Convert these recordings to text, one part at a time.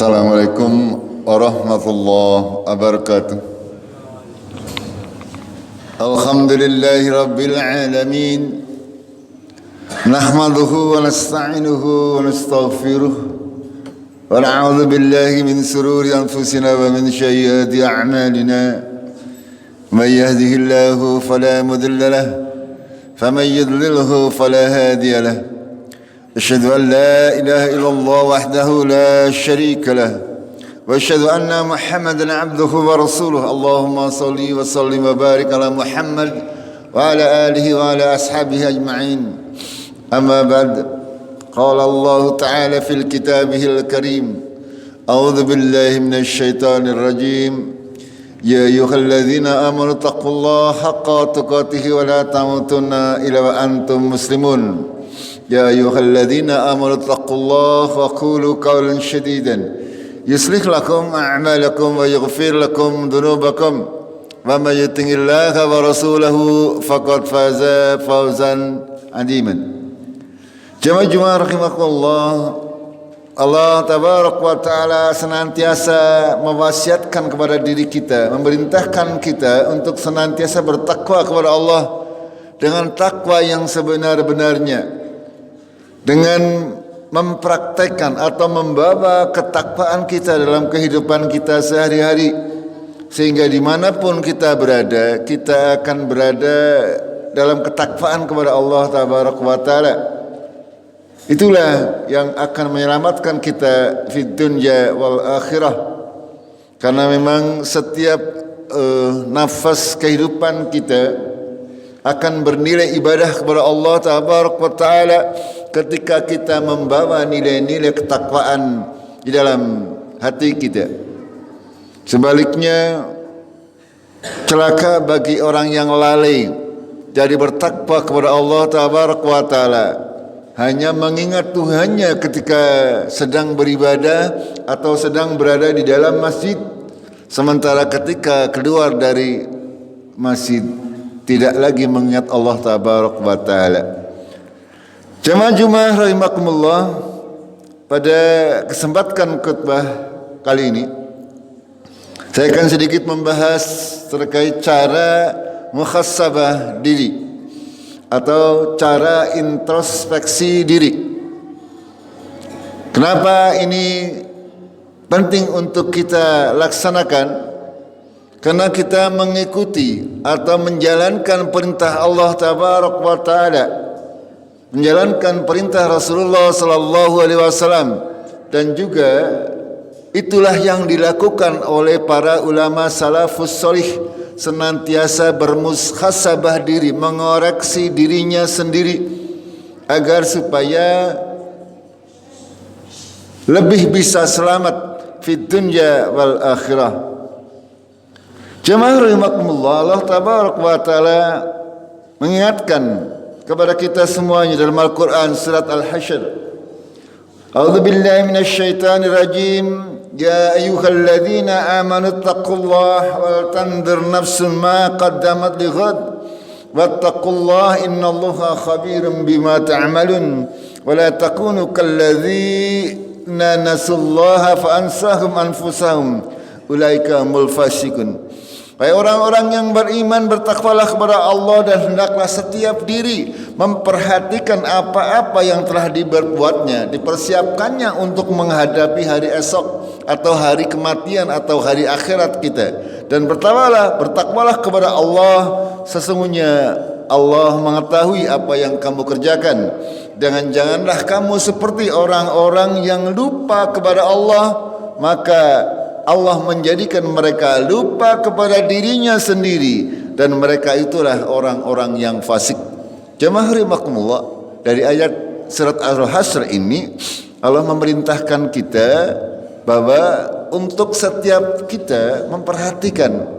Assalamualaikum warahmatullahi wabarakatuh. Alhamdulillahi rabbil alamin. Nahmaduhu wa nasta'inuhu wa nastaghfiruh. Wa na'udzu billahi min sururi anfusina wa min sayyiati a'malina. May yahdihillahu fala mudilla lahu wa may yudlilhu fala hadiya lahu. أشهد أن لا إله إلا الله وحده لا شريك له وأشهد أن محمدا عبده ورسوله اللهم صل وسلم وبارك على محمد وعلى آله وعلى أصحابه أجمعين أما بعد قال الله تعالى في كتابه الكريم أعوذ بالله من الشيطان الرجيم يا أيها الذين آمنوا اتقوا الله حق تقاته ولا تموتن إلا وأنتم مسلمون يا أيها الذين آمنوا اتقوا الله وقولوا قولا سديدا يصلح لكم أعمالكم ويغفر لكم ذنوبكم ومن يطع الله ورسوله فقد فاز فوزا عظيما. Jemaah rahimakumullah, Allah tabarak wa taala senantiasa mewasiatkan kepada diri kita, memerintahkan kita untuk senantiasa bertakwa kepada Allah dengan takwa yang sebenar-benarnya, dengan mempraktekkan atau membawa ketakwaan kita dalam kehidupan kita sehari-hari, sehingga dimanapun kita berada, kita akan berada dalam ketakwaan kepada Allah tabaraka wa ta'ala. Itulah yang akan menyelamatkan kita fid dunya wal akhirah, karena memang setiap nafas kehidupan kita akan bernilai ibadah kepada Allah tabaraka wa ta'ala ketika kita membawa nilai-nilai ketakwaan di dalam hati kita. Sebaliknya, celaka bagi orang yang lalai dari bertakwa kepada Allah tabaraka wa ta'ala, hanya mengingat Tuhannya ketika sedang beribadah atau sedang berada di dalam masjid, sementara ketika keluar dari masjid tidak lagi mengingat Allah tabaraka wa ta'ala. Jemaah rahimakumullah, pada kesempatan khutbah kali ini saya akan sedikit membahas terkait cara muhasabah diri atau cara introspeksi diri. Kenapa ini penting untuk kita laksanakan? Karena kita mengikuti atau menjalankan perintah Allah tabaraka wa ta'ala, menjalankan perintah Rasulullah sallallahu alaihi wasallam, dan juga itulah yang dilakukan oleh para ulama salafus salih, senantiasa bermuhasabah diri, mengoreksi dirinya sendiri agar supaya lebih bisa selamat fid dunya wal akhirah. Jemaah rahimakumullah, Allah tabaraka wa ta'ala mengingatkan kepada kita semuanya dalam Al-Quran surat Al-Hasyr. A'udzu billahi minasyaitonir rajim. Ya ayyuhalladzina amanu taqullaha wal tanzur nafsun ma qaddamat lighad wattaqullaha innallaha khabirum bima ta'malun wa la takunu kalladzina nasullaha fa ansahum anfusahum ulaika humul fasiqun. Hai orang-orang yang beriman, bertakwalah kepada Allah dan hendaklah setiap diri memperhatikan apa-apa yang telah diperbuatnya, dipersiapkannya untuk menghadapi hari esok atau hari kematian atau hari akhirat kita. Dan bertakwalah kepada Allah, sesungguhnya Allah mengetahui apa yang kamu kerjakan. Dan janganlah kamu seperti orang-orang yang lupa kepada Allah, maka Allah menjadikan mereka lupa kepada dirinya sendiri, dan mereka itulah orang-orang yang fasik. Jemaah rahimakumullah, dari ayat surat Al-Hasyr ini Allah memerintahkan kita bahwa untuk setiap kita memperhatikan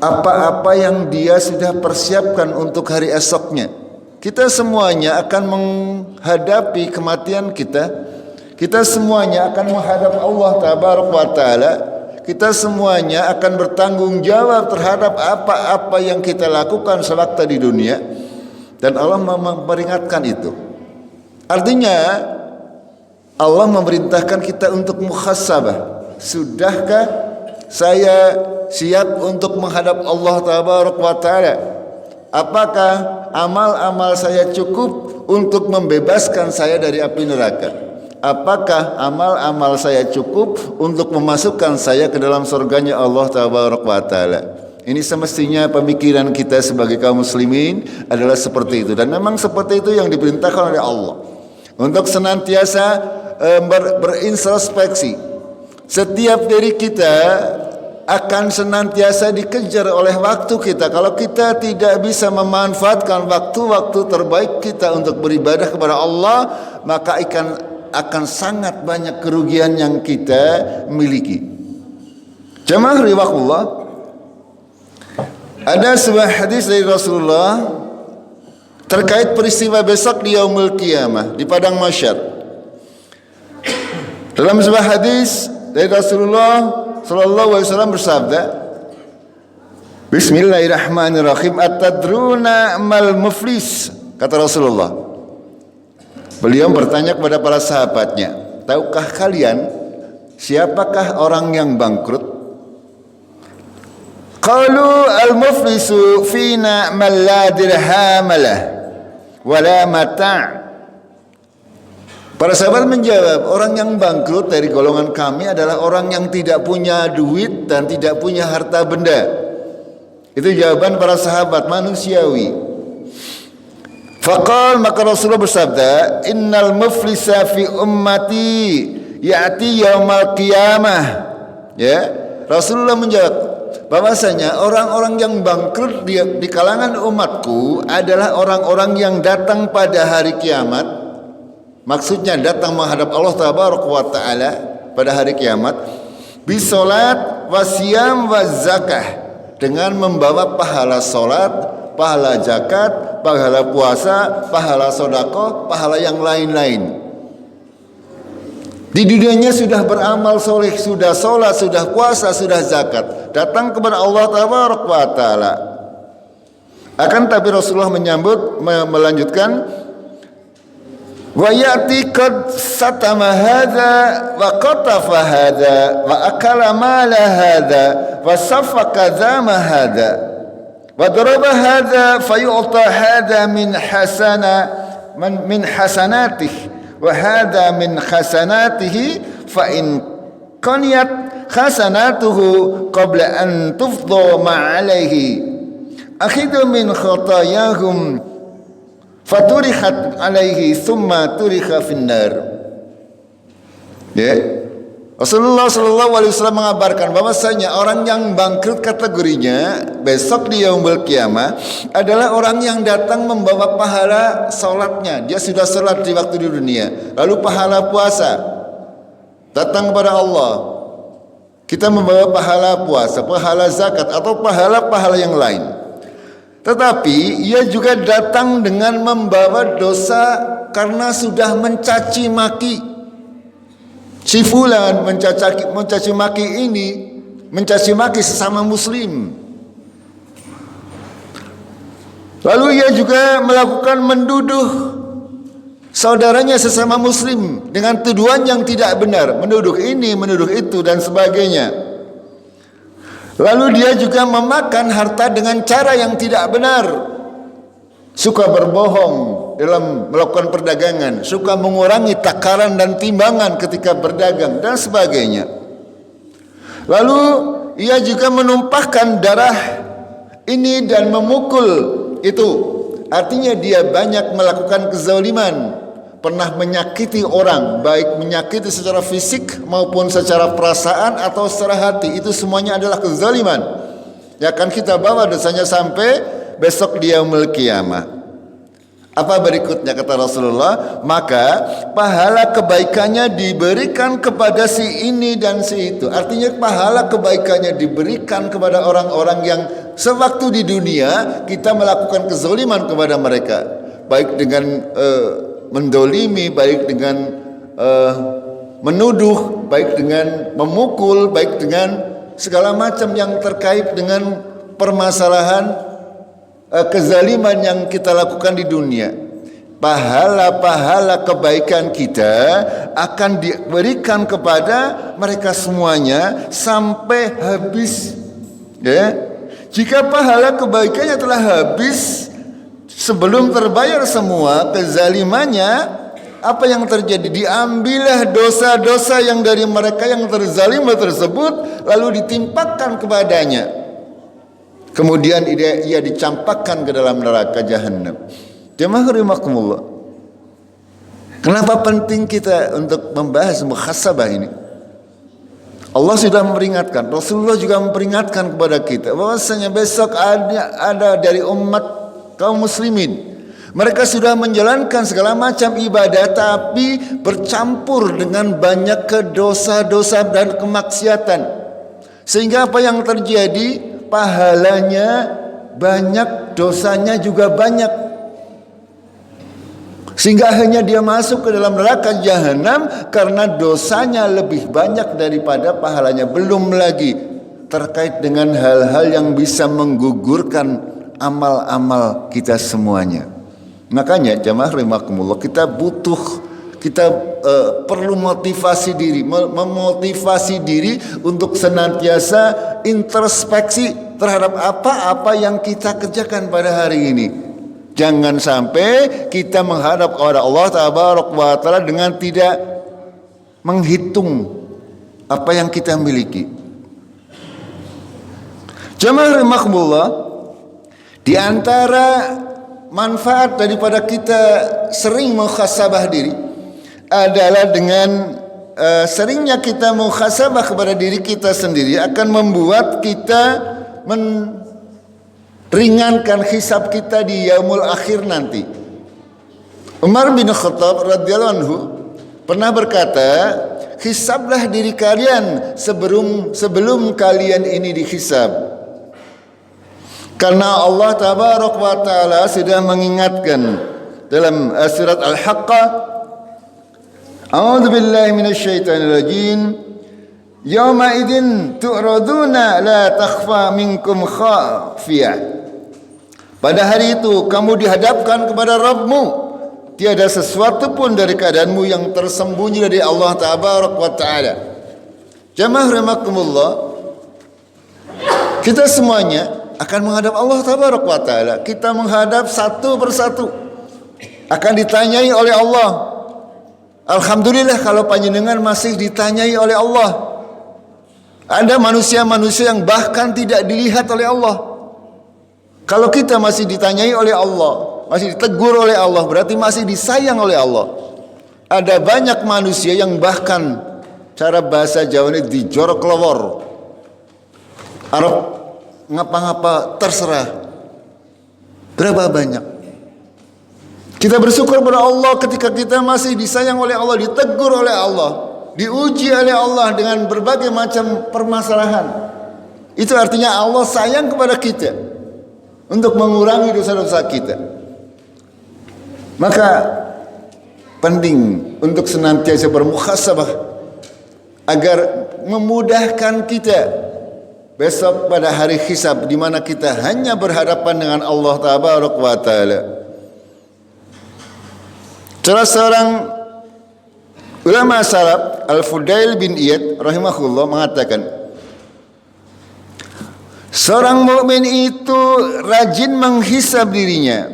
apa-apa yang dia sudah persiapkan untuk hari esoknya. Kita semuanya akan menghadapi kematian kita. Kita semuanya akan menghadap Allah tabaraka wa ta'ala. Kita semuanya akan bertanggung jawab terhadap apa-apa yang kita lakukan sewaktu di dunia. Dan Allah memperingatkan itu. Artinya Allah memerintahkan kita untuk muhasabah. Sudahkah saya siap untuk menghadap Allah Tabaraka wa Ta'ala? Apakah amal-amal saya cukup untuk membebaskan saya dari api neraka? Apakah amal-amal saya cukup untuk memasukkan saya ke dalam surganya Allah Tabaraka wa Ta'ala? Ini semestinya pemikiran kita sebagai kaum muslimin adalah seperti itu. Dan memang seperti itu yang diperintahkan oleh Allah, untuk senantiasa berintrospeksi. Setiap diri kita akan senantiasa dikejar oleh waktu kita. Kalau kita tidak bisa memanfaatkan waktu-waktu terbaik kita untuk beribadah kepada Allah, maka akan sangat banyak kerugian yang kita miliki. Jamaah riwayatullah, ada sebuah hadis dari Rasulullah terkait peristiwa besok di Yaumul Qiyamah, di padang mahsyar. Dalam sebuah hadis dari Rasulullah sallallahu alaihi wasallam bersabda, Bismillahirrahmanirrahim, At-tadruna mal muflis, kata Rasulullah. Beliau bertanya kepada para sahabatnya, tahukah kalian siapakah orang yang bangkrut? Qalu al-muflisu fina man la dirhamalah wala mata'. Para sahabat menjawab, orang yang bangkrut dari golongan kami adalah orang yang tidak punya duit dan tidak punya harta benda. Itu jawaban para sahabat manusiawi. Faqal, maka Rasulullah bersabda, innal muflisa fi ummati ya'ti yaumal qiyamah. Ya, Rasulullah menjawab bahwasanya orang-orang yang bangkrut di kalangan umatku adalah orang-orang yang datang pada hari kiamat. Maksudnya datang menghadap Allah Tabaraka wa Ta'ala pada hari kiamat, bisolat wasiyam wazakah, dengan membawa pahala solat, pahala zakat, pahala puasa, pahala sodako, pahala yang lain-lain. Di dunianya sudah beramal soleh, sudah solat, sudah puasa, sudah zakat, datang kepada Allah Tabaraka wa Ta'ala. Akan tapi Rasulullah melanjutkan, wa ya'ti qad satama hadza wa qatafa hadza wa akala mala hadza wa safaka dama hadza wa daraba hadza fayu'ta hadza min hasanatihi wa hadza min hasanatihi fa in qaniyat hasanatuhu qabla an tufdha ma alayhi akhidhu min khatayahum faturihat alaihi thumma turikha finnar. Ya, Rasulullah sallallahu alaihi wasallam mengabarkan bahwasanya orang yang bangkrut kategorinya besok di yaumul qiyamah adalah orang yang datang membawa pahala salatnya. Dia sudah salat di waktu di dunia, lalu pahala puasa, datang kepada Allah. Kita membawa pahala puasa, pahala zakat, atau pahala-pahala yang lain. Tetapi ia juga datang dengan membawa dosa karena sudah mencaci maki. Si fulan mencaci maki ini, mencaci maki sesama muslim. Lalu ia juga melakukan menduduh saudaranya sesama muslim dengan tuduhan yang tidak benar, menuduh ini, menuduh itu dan sebagainya. Lalu dia juga memakan harta dengan cara yang tidak benar, suka berbohong dalam melakukan perdagangan, suka mengurangi takaran dan timbangan ketika berdagang dan sebagainya. Lalu ia juga menumpahkan darah ini dan memukul itu. Artinya dia banyak melakukan kezaliman, pernah menyakiti orang, baik menyakiti secara fisik maupun secara perasaan atau secara hati. Itu semuanya adalah kezaliman yang akan kita bawa dosanya sampai besok di yaumul qiyamah. Apa berikutnya kata Rasulullah? Maka pahala kebaikannya diberikan kepada si ini dan si itu. Artinya pahala kebaikannya diberikan kepada orang-orang yang sewaktu di dunia kita melakukan kezaliman kepada mereka, baik dengan mendolimi, baik dengan menuduh, baik dengan memukul, baik dengan segala macam yang terkait dengan permasalahan kezaliman yang kita lakukan di dunia. pahala-pahala kebaikan kita akan diberikan kepada mereka semuanya sampai habis. Ya, jika pahala kebaikannya telah habis sebelum terbayar semua kezalimannya, apa yang terjadi? Diambillah dosa-dosa yang dari mereka yang terzalima tersebut, lalu ditimpakan kepadanya. Kemudian ia dicampakkan ke dalam neraka jahanam. Jemaah rahimakumullah. Kenapa penting kita untuk membahas muhasabah ini? Allah sudah memperingatkan, Rasulullah juga memperingatkan kepada kita bahwasanya besok ada dari umat kaum muslimin, mereka sudah menjalankan segala macam ibadah tapi bercampur dengan banyak dosa-dosa dan kemaksiatan, sehingga apa yang terjadi? Pahalanya banyak, dosanya juga banyak, sehingga akhirnya dia masuk ke dalam neraka jahanam karena dosanya lebih banyak daripada pahalanya. Belum lagi terkait dengan hal-hal yang bisa menggugurkan amal-amal kita semuanya. Makanya jamaah rahimakumullah, kita perlu motivasi diri, memotivasi diri untuk senantiasa introspeksi terhadap apa-apa yang kita kerjakan pada hari ini. Jangan sampai kita menghadap kepada Allah Tabaraka wa Ta'ala dengan tidak menghitung apa yang kita miliki. Jamaah rahimakumullah, di antara manfaat daripada kita sering muhasabah diri adalah dengan seringnya kita muhasabah kepada diri kita sendiri akan membuat kita ringankan hisab kita di yaumul akhir nanti. Umar bin Khattab radhiyallahu anhu pernah berkata, hisablah diri kalian sebelum kalian ini dihisab. Karena Allah Tabaraka wa Ta'ala sudah mengingatkan dalam surat Al-Haqqah, A'udzu billahi minasyaitonir rajim. Yauma idzin tu'raduna la takhfa minkum khafiyah. Pada hari itu kamu dihadapkan kepada Rabbmu, tiada sesuatu pun dari keadaanmu yang tersembunyi dari Allah Tabaraka wa Ta'ala. Jamaah rahimakumullah, kita semuanya akan menghadap Allah Tabaraka wa Ta'ala. Kita menghadap satu persatu, akan ditanyai oleh Allah. Alhamdulillah kalau panjenengan masih ditanyai oleh Allah. Ada manusia-manusia yang bahkan tidak dilihat oleh Allah. Kalau kita masih ditanyai oleh Allah, masih ditegur oleh Allah, berarti masih disayang oleh Allah. Ada banyak manusia yang bahkan cara bahasa Jawa ini dijorok lowor, Arab ngapa-ngapa terserah. Berapa banyak? Kita bersyukur kepada Allah ketika kita masih disayang oleh Allah, ditegur oleh Allah, diuji oleh Allah dengan berbagai macam permasalahan. Itu artinya Allah sayang kepada kita untuk mengurangi dosa-dosa kita. Maka penting untuk senantiasa bermuhasabah agar memudahkan kita besok pada hari hisab, di mana kita hanya berhadapan dengan Allah Tabaraka wa Ta'ala. Salah seorang ulama salaf, Al-Fudail bin Iyad rahimahullah, mengatakan, seorang mukmin itu rajin menghisab dirinya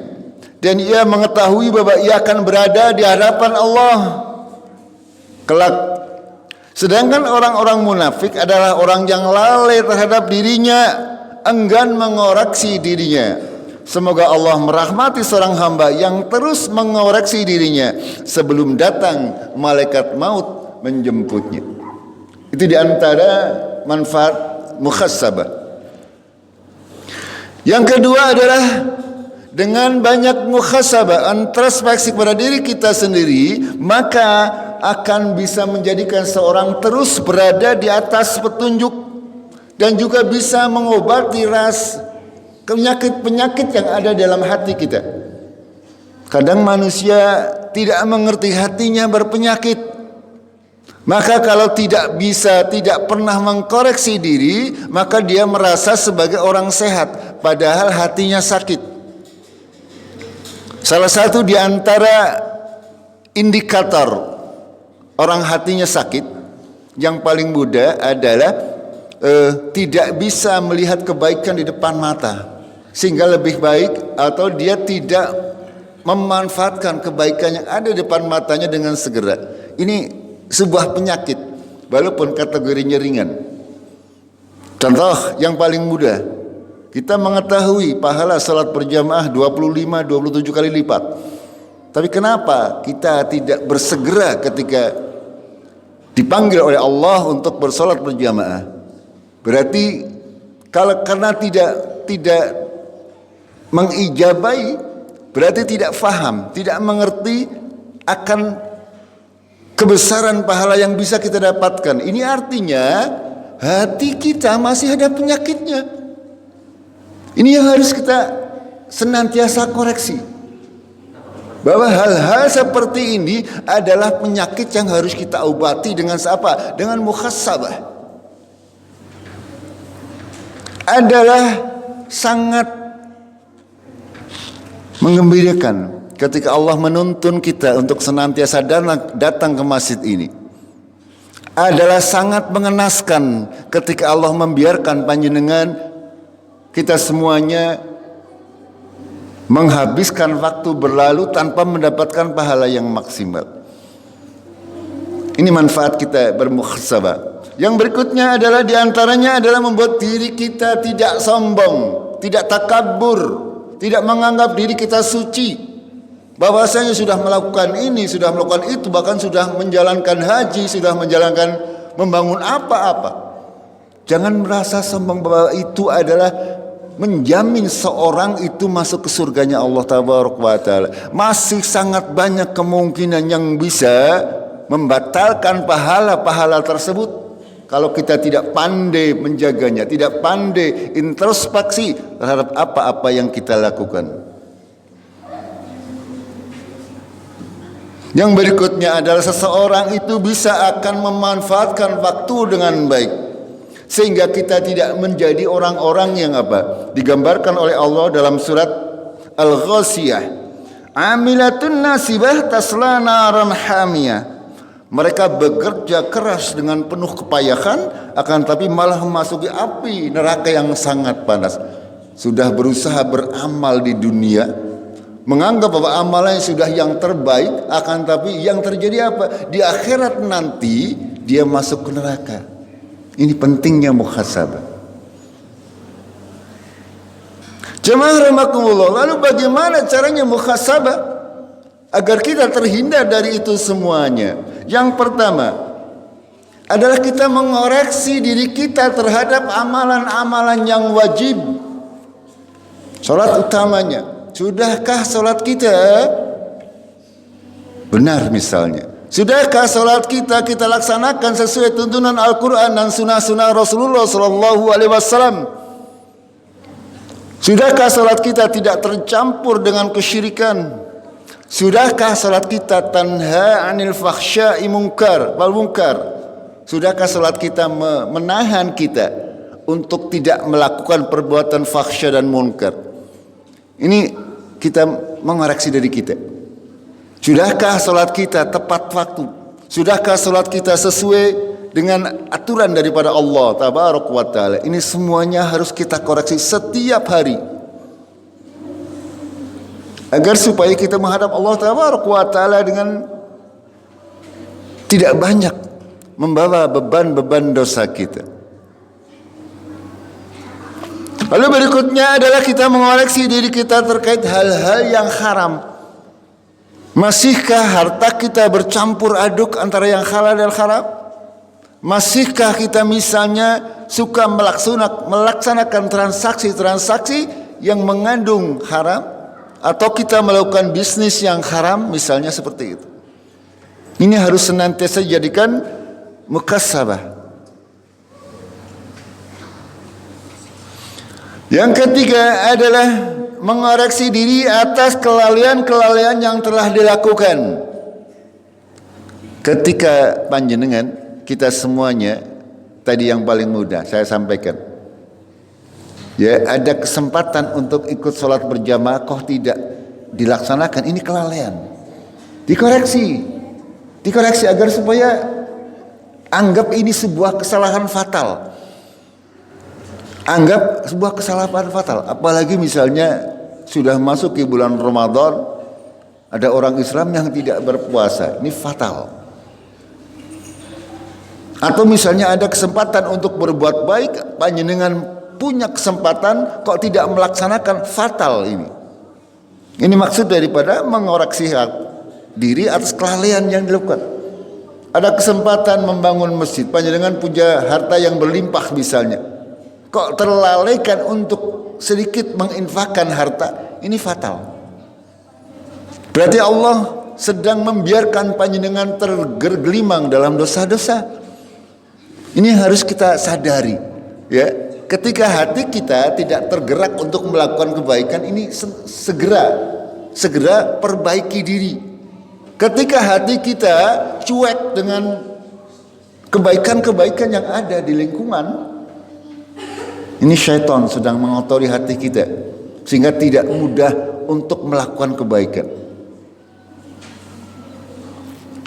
dan ia mengetahui bahwa ia akan berada di hadapan Allah kelak. Sedangkan orang-orang munafik adalah orang yang lalai terhadap dirinya, enggan mengoreksi dirinya. Semoga Allah merahmati seorang hamba yang terus mengoreksi dirinya sebelum datang malaikat maut menjemputnya. Itu diantara manfaat muhasabah. Yang kedua adalah dengan banyak muhasabah, introspeksi kepada diri kita sendiri, maka akan bisa menjadikan seorang terus berada di atas petunjuk dan juga bisa mengobati penyakit-penyakit yang ada dalam hati kita. Kadang manusia tidak mengerti hatinya berpenyakit. Maka kalau tidak pernah mengkoreksi diri, maka dia merasa sebagai orang sehat, padahal hatinya sakit. Salah satu di antara indikator orang hatinya sakit yang paling mudah adalah tidak bisa melihat kebaikan di depan mata, sehingga lebih baik atau dia tidak memanfaatkan kebaikan yang ada di depan matanya dengan segera. Ini sebuah penyakit walaupun kategorinya ringan. Contoh yang paling mudah, kita mengetahui pahala salat berjamaah 25-27 kali lipat. Tapi kenapa kita tidak bersegera ketika dipanggil oleh Allah untuk bersolat berjamaah? Berarti karena tidak mengijabai, berarti tidak faham, tidak mengerti akan kebesaran pahala yang bisa kita dapatkan. Ini artinya hati kita masih ada penyakitnya. Ini yang harus kita senantiasa koreksi. Bahwa hal-hal seperti ini adalah penyakit yang harus kita obati dengan apa? Dengan muhasabah. Adalah sangat menggembirakan ketika Allah menuntun kita untuk senantiasa datang ke masjid ini. Adalah sangat mengenaskan ketika Allah membiarkan panjenengan kita semuanya menghabiskan waktu berlalu tanpa mendapatkan pahala yang maksimal. Ini manfaat kita bermuhasabah. Yang berikutnya adalah diantaranya adalah membuat diri kita tidak sombong, tidak takabur, tidak menganggap diri kita suci, bahwasanya sudah melakukan ini, sudah melakukan itu, bahkan sudah menjalankan haji, sudah menjalankan membangun apa-apa. Jangan merasa sombong bahwa itu adalah menjamin seorang itu masuk ke surganya Allah Tabaraka wa Ta'ala. Masih sangat banyak kemungkinan yang bisa membatalkan pahala-pahala tersebut kalau kita tidak pandai menjaganya, tidak pandai introspeksi terhadap apa-apa yang kita lakukan. Yang berikutnya adalah seseorang itu bisa akan memanfaatkan waktu dengan baik, sehingga kita tidak menjadi orang-orang yang digambarkan oleh Allah dalam surat Al-Ghasiyah, amilatun nasibah tasla naran hamiyah. Mereka bekerja keras dengan penuh kepayahan, akan tapi malah memasuki api neraka yang sangat panas. Sudah berusaha beramal di dunia, menganggap bahwa amalannya sudah yang terbaik, akan tapi yang terjadi apa? Di akhirat nanti dia masuk ke neraka. Ini pentingnya muhasabah. Jemaah rahimakumullah, lalu bagaimana caranya muhasabah agar kita terhindar dari itu semuanya? Yang pertama adalah kita mengoreksi diri kita terhadap amalan-amalan yang wajib. Salat utamanya, sudahkah salat kita benar misalnya? Sudahkah salat kita laksanakan sesuai tuntunan Al-Quran dan sunnah-sunnah Rasulullah SAW? Sudahkah salat kita tidak tercampur dengan kesyirikan? Sudahkah salat kita tanha anil fakhsya'i wal munkar? Sudahkah salat kita menahan kita untuk tidak melakukan perbuatan fakhsya dan munkar? Ini kita mengoreksi diri kita. Sudahkah salat kita tepat waktu? Sudahkah salat kita sesuai dengan aturan daripada Allah Tabaraka wa Ta'ala? Ini semuanya harus kita koreksi setiap hari, agar supaya kita menghadap Allah Tabaraka wa Ta'ala dengan tidak banyak membawa beban-beban dosa kita. Lalu berikutnya adalah kita mengoreksi diri kita terkait hal-hal yang haram. Masihkah harta kita bercampur aduk antara yang halal dan haram? Masihkah kita misalnya suka melaksanakan transaksi-transaksi yang mengandung haram? Atau kita melakukan bisnis yang haram misalnya seperti itu? Ini harus senantiasa dijadikan muhasabah. Yang ketiga adalah mengoreksi diri atas kelalaian-kelalaian yang telah dilakukan. Ketika panjenengan kita semuanya, tadi yang paling mudah saya sampaikan, ya, ada kesempatan untuk ikut sholat berjamaah, kok tidak dilaksanakan, ini kelalaian. Dikoreksi agar supaya anggap ini sebuah kesalahan fatal. Anggap sebuah kesalahan fatal. Apalagi misalnya sudah masuk ke bulan Ramadan, ada orang Islam yang tidak berpuasa, ini fatal. Atau misalnya ada kesempatan untuk berbuat baik, panjenengan punya kesempatan kok tidak melaksanakan, fatal ini. Ini maksud daripada mengoreksi diri atas kelalaian yang dilakukan. Ada kesempatan membangun masjid, panjenengan punya harta yang berlimpah misalnya, kok terlalaikan untuk sedikit menginfakkan harta, ini fatal. Berarti Allah sedang membiarkan panjenengan tergelimang dalam dosa-dosa. Ini harus kita sadari, ya. Ketika hati kita tidak tergerak untuk melakukan kebaikan, ini segera perbaiki diri. Ketika hati kita cuek dengan kebaikan-kebaikan yang ada di lingkungan, ini syaitan sedang mengotori hati kita sehingga tidak mudah untuk melakukan kebaikan.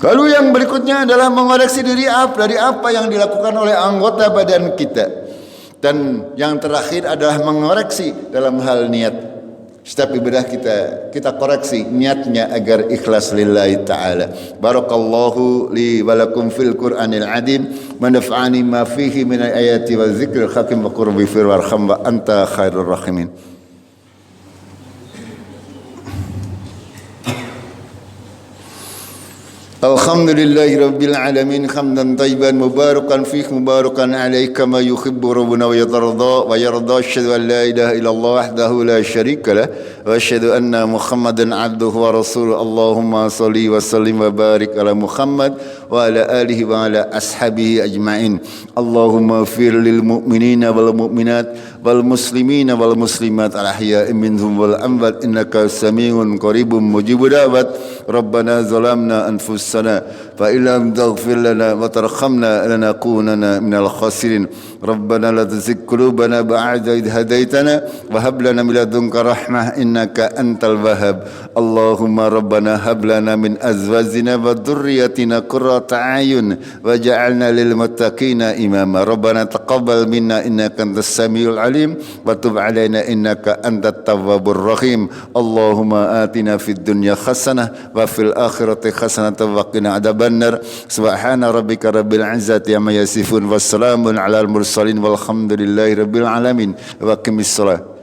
Lalu yang berikutnya adalah mengoreksi diri dari apa yang dilakukan oleh anggota badan kita. Dan yang terakhir adalah mengoreksi dalam hal niat. Setiap ibadah kita koreksi niatnya agar ikhlas lillahi ta'ala. Barakallahu li walakum fil Qur'anil adim, manafa'ani ma fihi min ayati wa zikril hakim wa qurbi fir warham wa anta khairur rahimin. Alhamdulillahi rabbil alamin, hamdan tayyiban mubarakan fih mubarakan alaih kama yuhibbu rabbuna wa yarda asyhadu an la ilaha illallah wahdahu la syarika lah wa asyhadu anna muhammadan abduhu wa rasuluh. Allahumma salli wa sallim wa barik ala Muhammad wa ala alihi wa ala ashabihi ajma'in. Allahumma fir lil mu'minina wal mu'minat wal muslimina wal muslimat al ahya'i minhum wal amwat innaka samiun qaribun mujibud da'wat. Rabbana zalamna anfusana fa illam taghfir lana wa tarhamna lanakunanna minal khasirin. Rabbana la tuzigh qulubana ba'da idh hadaitana wa hab lana min ladunka rahmah innaka antal wahhab. Allahumma rabbana hab lana min azwajina wa dhurriyyatina qurrata a'yun waj'alna lil muttaqina imama. Rabbana taqabbal minna innaka antas samiul alim wa tub 'alaina innaka antat tawwabur rahim. Allahumma atina fid dunya hasanah wa fil akhirati hasanatan wa qina adzabannar. Subhana rabbika rabbil izzati amma yasifun wassalamun alal mursalin walhamdulillahi rabbil alamin. Wa aqimis shalah.